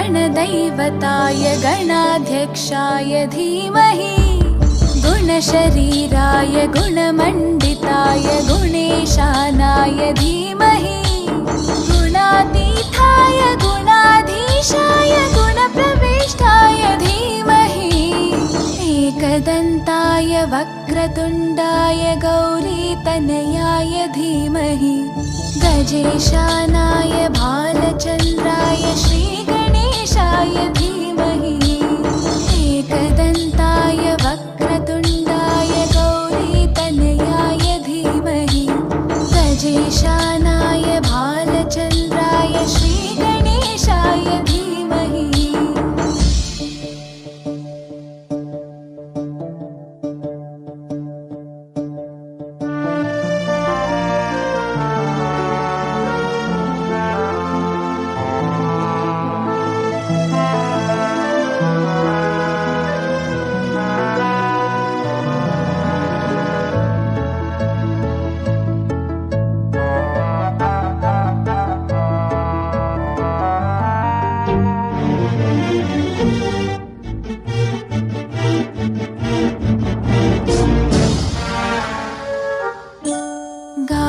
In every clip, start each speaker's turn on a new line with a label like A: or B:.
A: गणदैवताय गणाध्यक्षाय धीमहि गुणशरीराय गुणमण्डिताय गुणेशानाय धीमहि गुणातीताय गुणाधीशाय गुणप्रविष्टाय धीमहि एकदन्ताय वक्रतुण्डाय गौरीतनयाय धीमहि गजेशानाय भालचन्द्राय श्रीगणेशाय धीमहि एकदन्ताय वक्रतुण्डाय गौरीतनयाय धीमहि गजेशानाय भालचन्द्राय श्रीगणेशाय धीमहि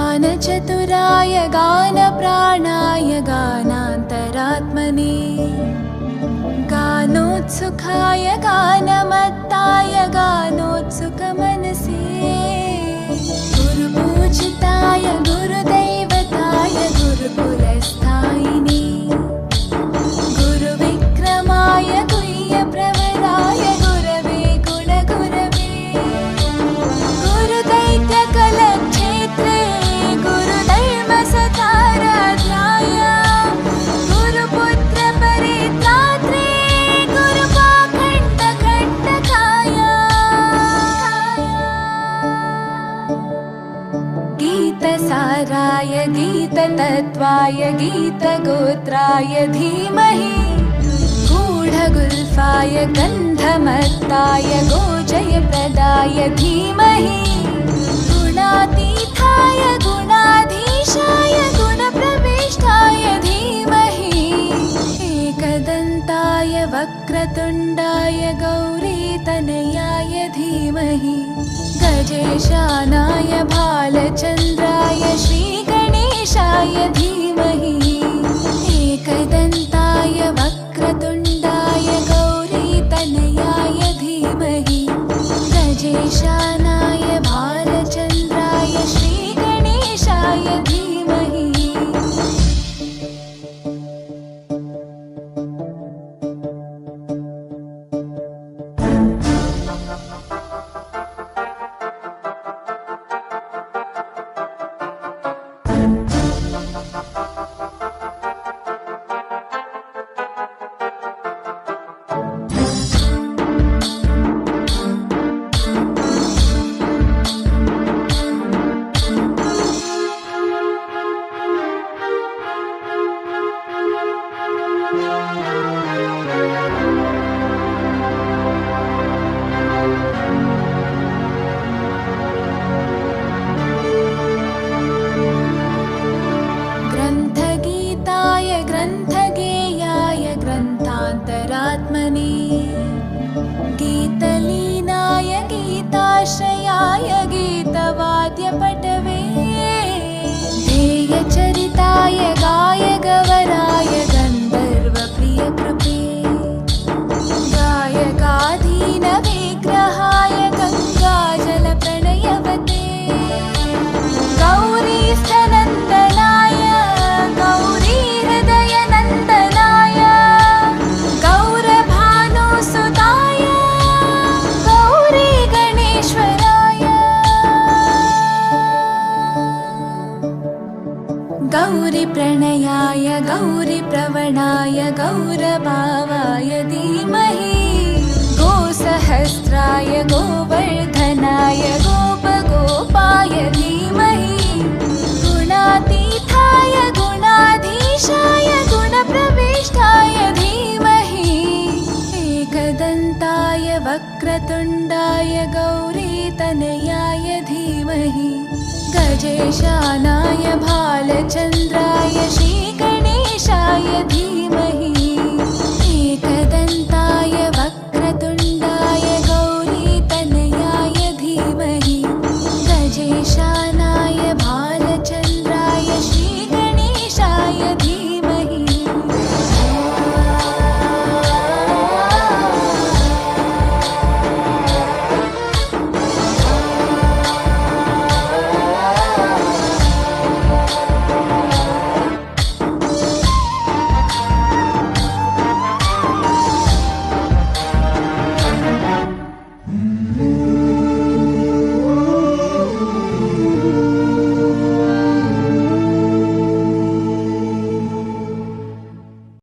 A: गानचतुराय गानप्राणाय गानान्तरात्मने गानोत्सुकाय गानमत्ताय गानोत्सुकमनसे गुरुपूजिताय गुरुदैवताय गुरुकुलस्थायिने गुरुविक्रमाय गुह्यप्रवराय गुरवे गुणगुरवे गुरुदैत्यकलक्षेत्रे गुरुधर्मसताराध्याय गुरुपुत्रपरित्रात्रे गुरुपाखण्डखण्डकाय गीतसाराय गीततत्त्वाय गीतगोत्राय धीमहि गूढगुल्फाय गन्धमत्ताय गोजयप्रदाय धीमहि गुणातीताय गुणाधीशाय गुणप्रविष्टाय धीमहि एकदन्ताय वक्रतुण्डाय गौरीतनयाय धीमहि गजेशानाय भालचन्द्राय श्रीगणेशाय धीमहि एकदन्ताय वक्रतुण्डाय गौरीतनयाय धीमहि गजेशानाय भालचन्द्राय श्रीगणेशाय धीमहि ग्रन्थगीताय ग्रन्थगेयाय ग्रन्थान्तरात्मने गीतलीनाय गीताश्रयाय गीतवाद्यपटवे ध्येयचरिताय गायगवराय गन्धर्वप्रियकृपे गायकाधीनविग्रहाय गङ्गाजलप्रणयवते गौरीस्थनन्दनाय गौरीहृदयनन्दनाय गौरभानुसुताय गौरीगणेश्वराय गौरीप्रणयाय गौरीप्रवणाय गौरभावाय धीमहि गोसहस्राय गोवर्धनाय गोपगोपाय धीमहि गुणातीताय गुणाधीशाय गुणप्रविष्टाय धीमहि एकदन्ताय वक्रतुण्डाय गौरीतनयाय धीमहि गजेशानाय भालचन्द्राय श्रीगणेशाय धीमहि